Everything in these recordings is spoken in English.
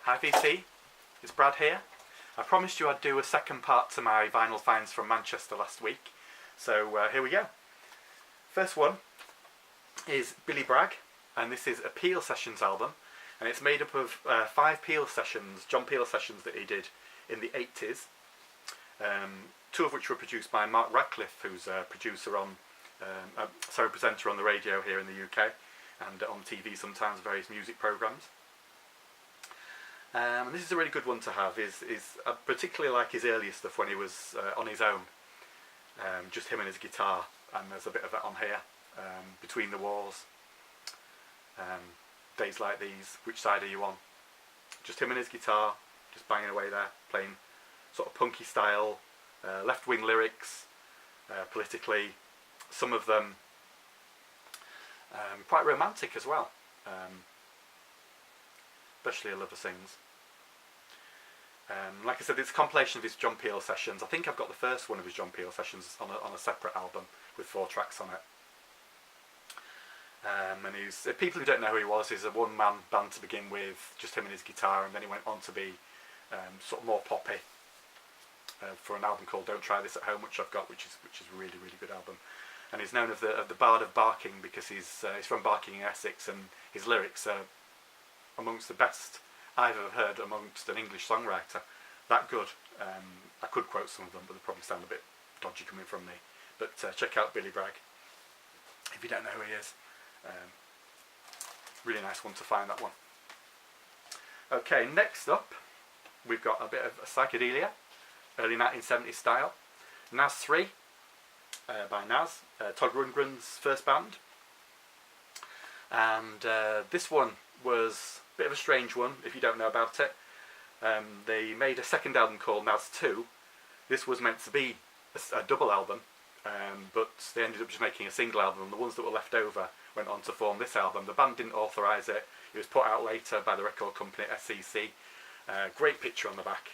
Hi VC, it's Brad here. I promised you I'd do a second part to my vinyl finds from Manchester last week, so here we go. First one is Billy Bragg, and this is a Peel Sessions album, and it's made up of 5 Peel sessions, John Peel sessions that he did in the 80s, 2 of which were produced by Mark Radcliffe, who's a presenter on the radio here in the UK, and on TV sometimes, various music programmes. And this is a really good one to have. I particularly like his earlier stuff when he was on his own, just him and his guitar, and there's a bit of that on here, Between the Wars, Days Like These, Which Side Are You On? Just him and his guitar, just banging away there, playing sort of punky style, left-wing lyrics, politically, some of them quite romantic as well. Especially A Lover Sings. Like I said, it's a compilation of his John Peel sessions. I think I've got the first one of his John Peel sessions on a separate album with 4 tracks on it. And he's, people who don't know who he was, he's a one-man band to begin with, just him and his guitar, and then he went on to be sort of more poppy for an album called Don't Try This at Home, which I've got, which is a really, really good album. And he's known of the Bard of Barking because he's from Barking in Essex, and his lyrics are amongst the best I've ever heard amongst an English songwriter. That good. I could quote some of them, but they probably sound a bit dodgy coming from me. But check out Billy Bragg if you don't know who he is. Really nice one to find, that one. Okay, next up we've got a bit of psychedelia, early 1970s style. Nazz 3 by Nazz, Todd Rundgren's first band. And this one was a bit of a strange one if you don't know about it. They made a second album called Nazz 2. This was meant to be a double album, but they ended up just making a single album, and the ones that were left over went on to form this album. The band didn't authorise it. It was put out later by the record company SEC. Great picture on the back.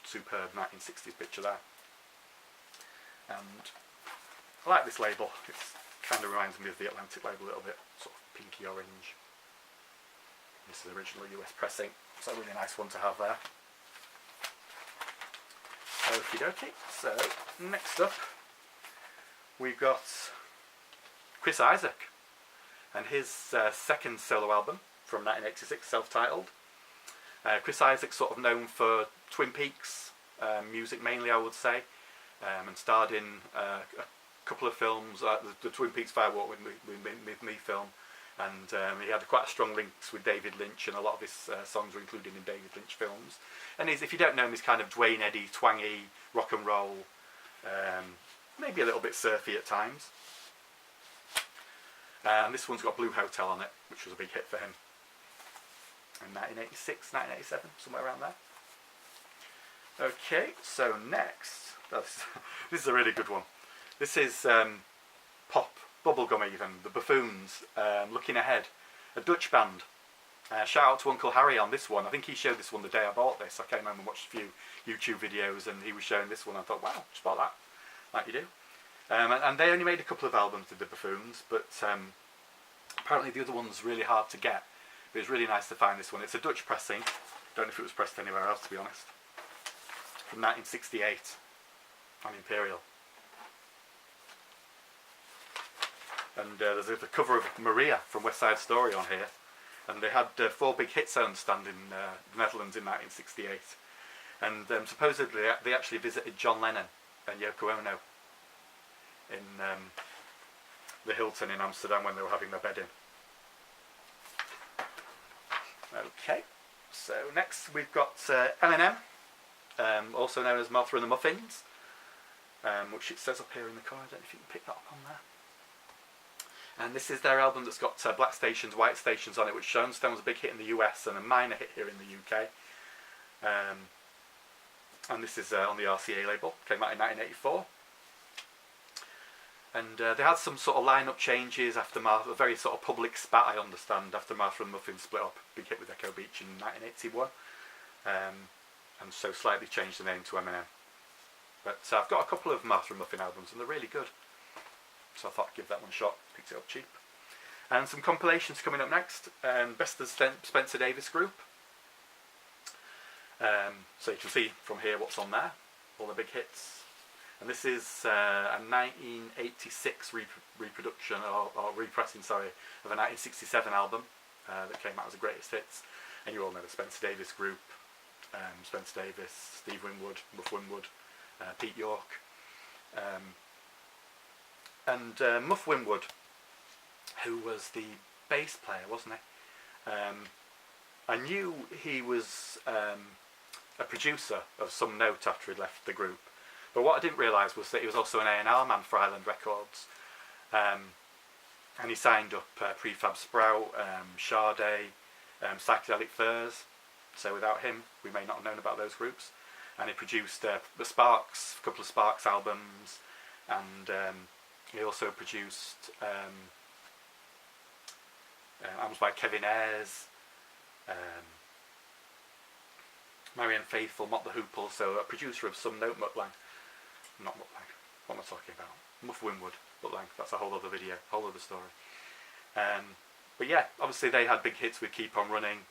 Superb 1960s picture there. And I like this label. It kind of reminds me of the Atlantic label a little bit, sort of pinky orange. This is original US pressing, so a really nice one to have there. Okie dokie. So next up we've got Chris Isaak and his second solo album from 1986, self-titled. Chris Isaak's sort of known for Twin Peaks music mainly, I would say, and starred in a couple of films, the Twin Peaks Firewalk with Me film, and he had quite a strong links with David Lynch, and a lot of his songs were included in David Lynch films. And if you don't know him, he's kind of Dwayne Eddy, twangy, rock and roll, maybe a little bit surfy at times. And this one's got Blue Hotel on it, which was a big hit for him in 1986, 1987, somewhere around there. Okay, so next, this is a really good one. This is pop, bubblegum even, the Buffoons, Looking Ahead, a Dutch band. Shout out to Uncle Harry on this one. I think he showed this one the day I bought this. I came home and watched a few YouTube videos, and he was showing this one. I thought, wow, just bought that, like you do. And they only made a couple of albums with the Buffoons, but apparently the other one's really hard to get. But it's really nice to find this one. It's a Dutch pressing. Don't know if it was pressed anywhere else, to be honest. From 1968 on Imperial. And there's the cover of Maria from West Side Story on here. And they had 4 big hit zones stand in the Netherlands in 1968. And supposedly they actually visited John Lennon and Yoko Ono in the Hilton in Amsterdam when they were having their bed in. Okay, so next we've got M&M, also known as Martha and the Muffins, which it says up here in the corner. I don't know if you can pick that up on there. And this is their album that's got Black Stations, White Stations on it, which I understand was a big hit in the US and a minor hit here in the UK. And this is on the RCA label, came out in 1984. And they had some sort of line-up changes after a very sort of public spat, I understand, after Martha and the Muffins split up, big hit with Echo Beach in 1981. And so slightly changed the name to M&M. But I've got a couple of Martha and Muffin albums, and they're really good. So I thought I'd give that one a shot, picked it up cheap. And some compilations coming up next. Best of Spencer Davis Group, So you can see from here what's on there, all the big hits. And this is a 1986 reproduction, or repressing, sorry, of a 1967 album that came out as a greatest hits. And you all know the Spencer Davis group, Spencer Davis, Steve Winwood, Muff Winwood, Pete York. Muff Winwood, who was the bass player, wasn't he? I knew he was a producer of some note after he'd left the group, but what I didn't realise was that he was also an A&R man for Island Records, and he signed up Prefab Sprout, Sade, Psychedelic Furs, so without him we may not have known about those groups. And he produced the Sparks, a couple of Sparks albums, and he also produced albums by Kevin Ayres, Marianne Faithfull, Mott the Hoople, so a producer of some note. Not Muttlang, what am I talking about? Muff Winwood, Muttlang, that's a whole other video, whole other story. But yeah, obviously they had big hits with Keep On Running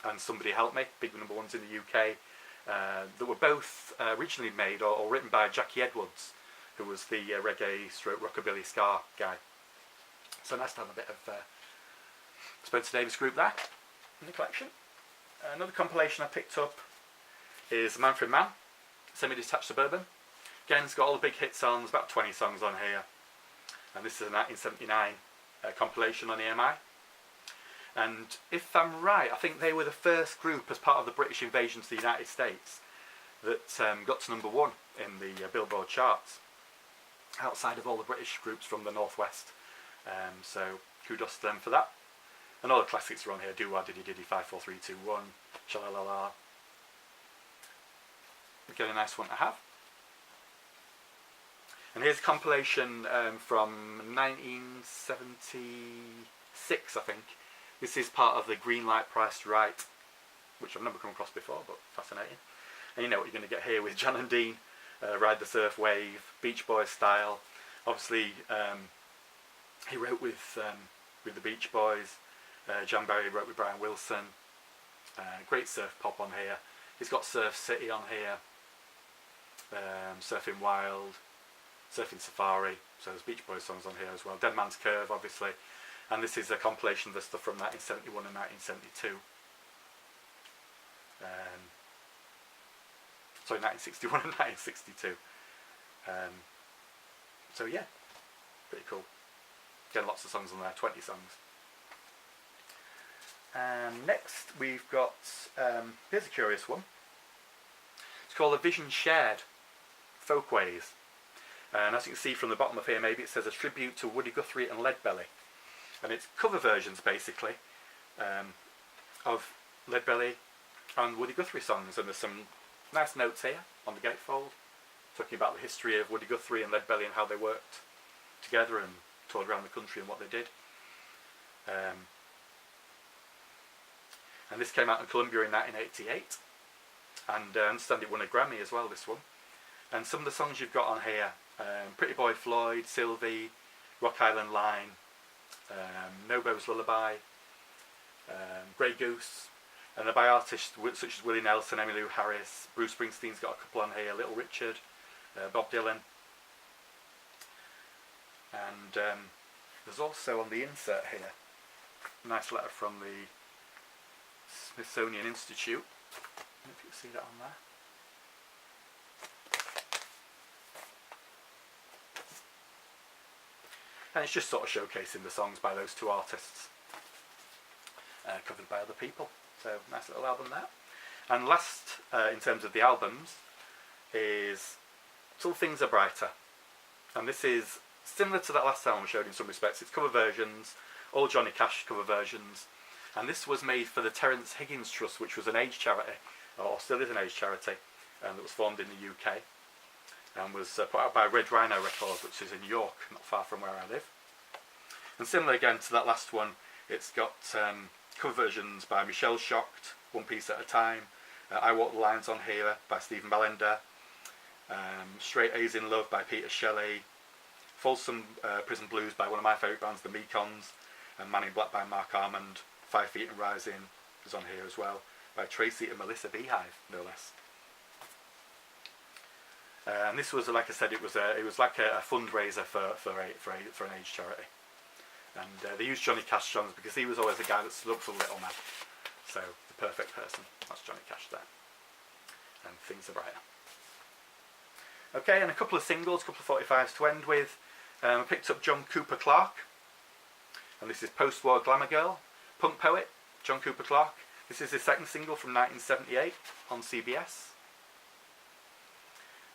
and Somebody Help Me, big number ones in the UK, that were both originally made or written by Jackie Edwards, who was the reggae stroke rockabilly ska guy. So nice to have a bit of Spencer Davis group there in the collection. Another compilation I picked up is Manfred Mann, Semi-Detached Suburban. Again, it's got all the big hit songs, about 20 songs on here. And this is a 1979 compilation on EMI. And if I'm right, I think they were the first group as part of the British invasion to the United States that got to number 1 in the Billboard charts, outside of all the British groups from the Northwest. So kudos to them for that. And all the classics are on here: Do Wah Diddy Diddy, 5 4 3 2 1, Sha-la-la-la. Again, a nice one to have. And here's a compilation from 1976, I think. This is part of the Green Light Priced Right, which I've never come across before, but fascinating. And you know what you're going to get here with Jan and Dean, Ride the Surf Wave, Beach Boys style. Obviously, he wrote with the Beach Boys. Jan Barry wrote with Brian Wilson. Great surf pop on here. He's got Surf City on here, Surfing Wild, Surfing Safari. So there's Beach Boys songs on here as well. Dead Man's Curve, obviously. And this is a compilation of the stuff from 1971 and 1972. Sorry, 1961 and 1962. So yeah, pretty cool. Again, lots of songs on there, 20 songs. Next we've got, here's a curious one. It's called A Vision Shared, Folkways. And as you can see from the bottom of here, maybe it says a tribute to Woody Guthrie and Leadbelly. And it's cover versions, basically, of Leadbelly and Woody Guthrie songs. And there's some nice notes here on the gatefold, talking about the history of Woody Guthrie and Leadbelly and how they worked together and toured around the country and what they did. And this came out in Columbia in 1988, and I understand it won a Grammy as well, this one. And some of the songs you've got on here, Pretty Boy Floyd, Sylvie, Rock Island Line, Nobo's Lullaby, Grey Goose, and they're by artists such as Willie Nelson, Emmylou Harris, Bruce Springsteen's got a couple on here, Little Richard, Bob Dylan. And there's also on the insert here a nice letter from the Smithsonian Institute. I don't know if you can see that on there. And it's just sort of showcasing the songs by those two artists, covered by other people. So nice little album there. And last, in terms of the albums, is Till Things Are Brighter. And this is similar to that last album I showed in some respects. It's cover versions, all Johnny Cash cover versions. And this was made for the Terrence Higgins Trust, which was an AIDS charity, or still is an AIDS charity, that was formed in the UK. And was put out by Red Rhino Records, which is in York, not far from where I live. And similar again to that last one, it's got cover versions by Michelle Shocked, One Piece at a Time, I Walk the Lines on here by Stephen Ballender, Straight A's in Love by Peter Shelley, Folsom Prison Blues by one of my favourite bands, the Mekons, and Man in Black by Mark Armand, 5 Feet and Rising is on here as well. by Tracy and Melissa Beehive, no less. And this was, like I said, it was like a fundraiser for an AIDS charity. And they used Johnny Cash songs because he was always the guy that stood up for the little man. So the perfect person. That's Johnny Cash there. And things are brighter. Okay, and a couple of singles, a couple of 45s to end with. I picked up John Cooper Clarke, and this is Post-War Glamour Girl. Punk poet, John Cooper Clarke. This is his second single from 1978 on CBS.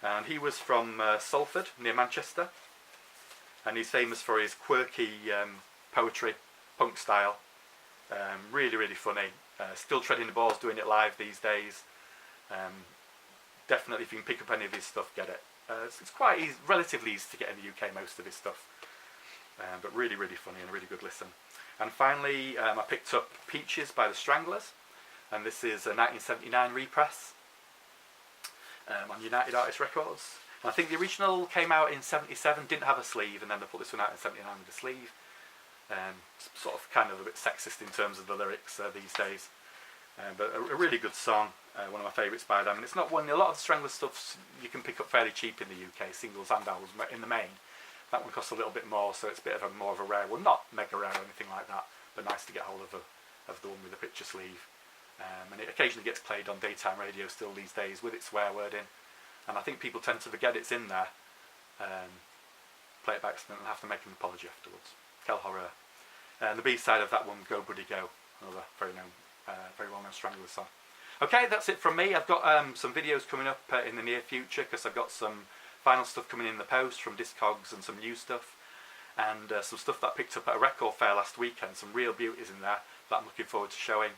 And he was from Salford, near Manchester. And he's famous for his quirky poetry, punk style. Really, really funny. Still treading the balls, doing it live these days. Definitely, if you can pick up any of his stuff, get it. It's quite easy, relatively easy to get in the UK, most of his stuff. But really, really funny and a really good listen. And finally, I picked up Peaches by the Stranglers. And this is a 1979 repress on United Artists Records. And I think the original came out in 77, didn't have a sleeve, and then they put this one out in 79 with a sleeve. Sort of kind of a bit sexist in terms of the lyrics these days. But a really good song, one of my favourites by them. And it's not one, a lot of the Stranglers stuff you can pick up fairly cheap in the UK, singles and albums in the main. That one costs a little bit more, so it's a bit of more of a rare one. Not mega rare or anything like that, but nice to get hold of the one with the picture sleeve. And it occasionally gets played on daytime radio still these days with its swear word in. And I think people tend to forget it's in there, play it by accident and have to make an apology afterwards. Quel horror. And the B-side of that one, Go Buddy Go, another very well-known Stranglers song. Okay, that's it from me. I've got some videos coming up in the near future because I've got some final stuff coming in the post from Discogs and some new stuff. And some stuff that I picked up at a record fair last weekend, some real beauties in there that I'm looking forward to showing.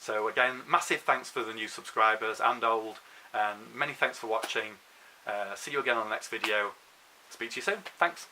So again, massive thanks for the new subscribers and old, and many thanks for watching. See you again on the next video. Speak to you soon. Thanks.